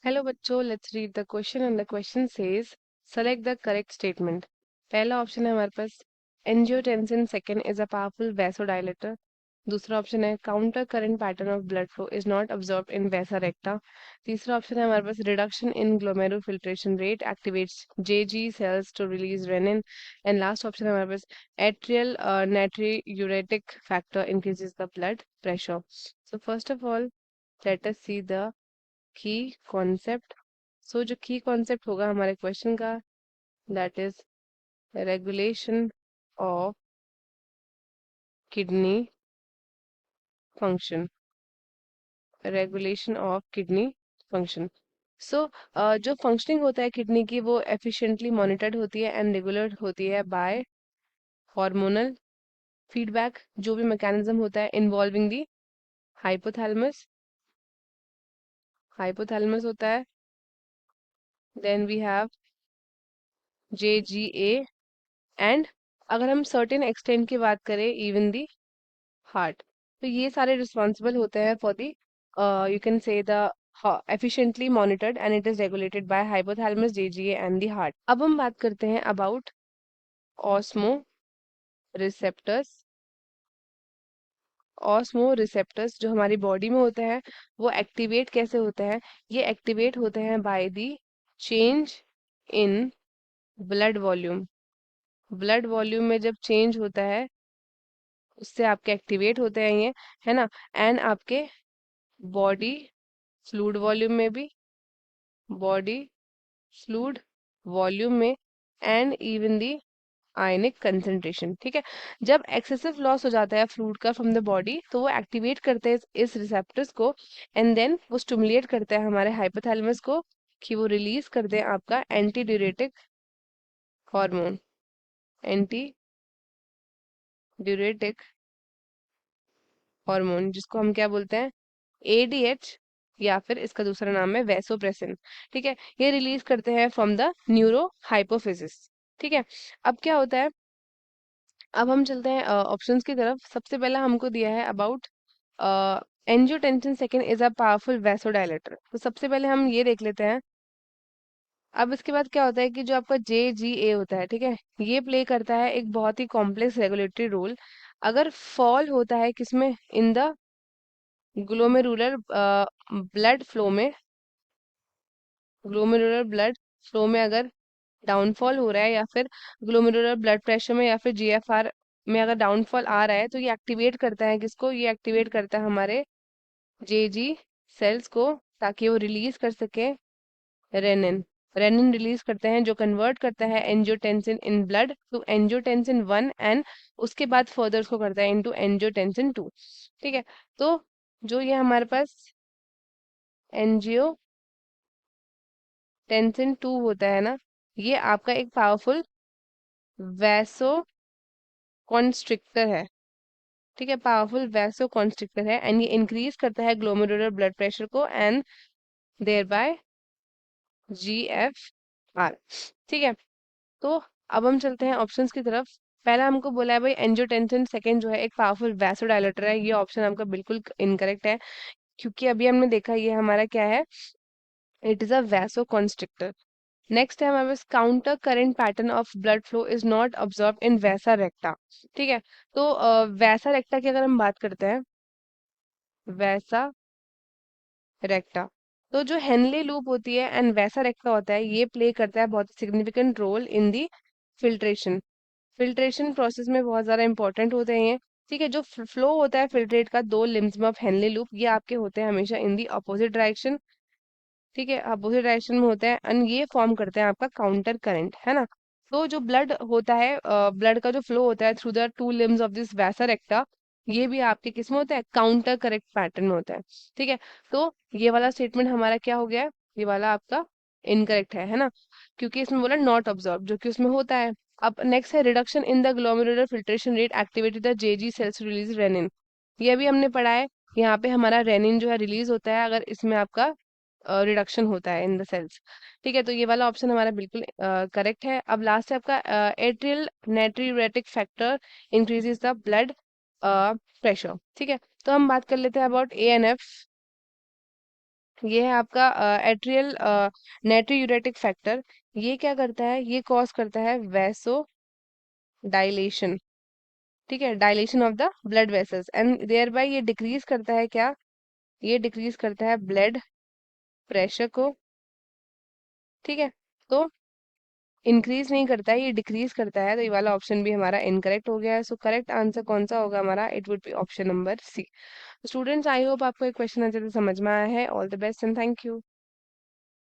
Hello बच्चों, let's read the question and the question says select the correct statement. पहला option है हमारे पास angiotensin second is a powerful vasodilator. दूसरा option है counter current pattern of blood flow is not observed in vasa recta. तीसरा option है हमारे पास reduction in glomerular filtration rate activates JG cells to release renin. And last option है हमारे पास atrial natriuretic factor increases the blood pressure. So first of all let us see the की concept. So जो की concept होगा हमारे question का, that is regulation of kidney function. Regulation of kidney function. So जो फंक्शनिंग होता है kidney की वो एफिशिएंटली मॉनिटर्ड होती है एंड रेगुलर होती है बाय हार्मोनल फीडबैक, जो भी मैकेनिज्म होता है इन्वॉल्विंग दी हाइपोथैलेमस। हाइपोथैलेमस होता है, then we have JGA, and अगर हम सर्टेन एक्सटेंट की बात करें इवन दी हार्ट। तो ये सारे रिस्पॉन्सिबल होते हैं for the you can say the efficiently monitored and it is regulated by hypothalamus, JGA and the heart. अब हम बात करते हैं about osmo receptors। Osmo receptors जो हमारी बॉडी में होते हैं वो एक्टिवेट कैसे होते हैं? ये एक्टिवेट होते हैं by the change in blood volume. Blood volume में जब चेंज होता है उससे आपके एक्टिवेट होते हैं ये, है ना। एंड आपके बॉडी फ्लूइड वॉल्यूम में भी, बॉडी फ्लूइड वॉल्यूम में, and even the ionic concentration. ठीक है, जब एक्सेसिव लॉस हो जाता है फ्लूइड का फ्रॉम द बॉडी तो वो एक्टिवेट करते हैं इस रिसेप्टर्स को, एंड देन वो स्टिमुलेट करते हैं हमारे हाइपोथैलेमस को कि वो रिलीज कर दें आपका anti diuretic hormone. Anti diuretic hormone जिसको हम क्या बोलते हैं? ADH, या फिर इसका दूसरा नाम है वैसोप्रेसिन। ठीक है, ये रिलीज करते हैं फ्रॉम द न्यूरो हाइपोफिसिस। ठीक है, अब क्या होता है, अब हम चलते हैं ऑप्शंस की तरफ। सबसे पहला हमको दिया है about angiotensin second is a powerful vasodilator. तो सबसे पहले हम ये देख लेते हैं। अब इसके बाद क्या होता है कि जो आपका JGA होता है, ठीक है, ये प्ले करता है एक बहुत ही कॉम्प्लेक्स रेगुलेटरी रोल। अगर फॉल होता है किसमें? इन द ग्लोमेरुलर ब्लड फ्लो में, ग्लोमेरुलर ब्लड फ्लो में अगर डाउनफॉल हो रहा है, या फिर ग्लोमेरुलर ब्लड प्रेशर में, या फिर GFR में अगर डाउनफॉल आ रहा है, तो ये एक्टिवेट करता है किसको? ये एक्टिवेट करता है हमारे JG सेल्स को, ताकि वो रिलीज कर सके रेनिन। रेनिन रिलीज करते हैं जो कन्वर्ट करता है angiotensin in blood to angiotensin 1, and उसके बाद फर्दर उसको करता है इनटू एंजियोटेंसिन 2। ठीक है, तो जो ये हमारे पास एंजियोटेंसिन 2 होता है ना, ये आपका एक पावरफुल वैसो कॉन्स्ट्रिक्टर है। ठीक है, पावरफुल वैसो कॉन्स्ट्रिक्टर है, एंड ये इंक्रीज करता है ग्लोमेरुलर ब्लड प्रेशर को एंड देयर बाय GFR। ठीक है, तो अब हम चलते हैं ऑप्शंस की तरफ। पहला हमको बोला है भाई एंजियोटेंसिन सेकेंड जो है एक पावरफुल वैसोडाइलेटर है। ये ऑप्शन आपका बिल्कुल इनकरेक्ट है, क्योंकि अभी हमने देखा ये हमारा क्या है, it is a vasoconstrictor. Next है हमारे पास counter current pattern of blood flow is not observe in vasa recta. ठीक है, तो वैसा रेक्टा की अगर हम बात करते हैं, वैसा रेक्टा, तो जो हेनले लूप होती है एंड वैसा रेक्टा होता है, ये प्ले करता है बहुत significant role in the filtration. Filtration process में बहुत ज्यादा इंपॉर्टेंट होते हैं ये। ठीक है, जो फ्लो होता है फिल्ट्रेट का दो लिम्स में ऑफ हेनले लूप, ये आपके होते हैं हमेशा इन दी अपोजिट डायरेक्शन। ठीक है, अपोजिट डायरेक्शन में होता है, एंड ये फॉर्म करते हैं आपका काउंटर करंट, है ना। तो जो ब्लड होता है, ब्लड का जो फ्लो होता है through the two limbs of this वैसा रेक्टा, ये भी आपके किसमें होता है? काउंटर करेक्ट पैटर्न में होता है। ठीक है, तो ये वाला स्टेटमेंट हमारा क्या हो गया है? ये वाला आपका इनकरेक्ट है ना, क्योंकि इसमें बोला नॉट ऑब्जॉर्ब, जो कि उसमें होता है। अब नेक्स्ट है reduction in the glomerular filtration rate activated the JG cells release renin. ये भी हमने पढ़ा है, यहाँ पे हमारा रेनिन जो है रिलीज होता है अगर इसमें आपका रिडक्शन होता है इन द सेल्स। ठीक है, तो ये वाला ऑप्शन हमारा बिल्कुल करेक्ट है। अब लास्ट है आपका atrial natriuretic factor increases the blood pressure. ठीक है, तो हम बात कर लेते हैं अबाउट ANF। ये है आपका एट्रियल नेट्रियूरेटिक फैक्टर। ये क्या करता है, ये कॉज करता है वैसो डायलेशन। ठीक है, dilation of the blood vessels and thereby ये डिक्रीज करता है क्या, ये डिक्रीज करता है ब्लड प्रेशर को। ठीक है, तो इंक्रीज नहीं करता है, ये डिक्रीज करता है, तो ये वाला ऑप्शन भी हमारा इनकरेक्ट हो गया है। सो करेक्ट आंसर कौन सा होगा हमारा, it would be option number C. Students, I hope आपको एक क्वेश्चन अच्छे से समझ में आया है। All the best and thank you.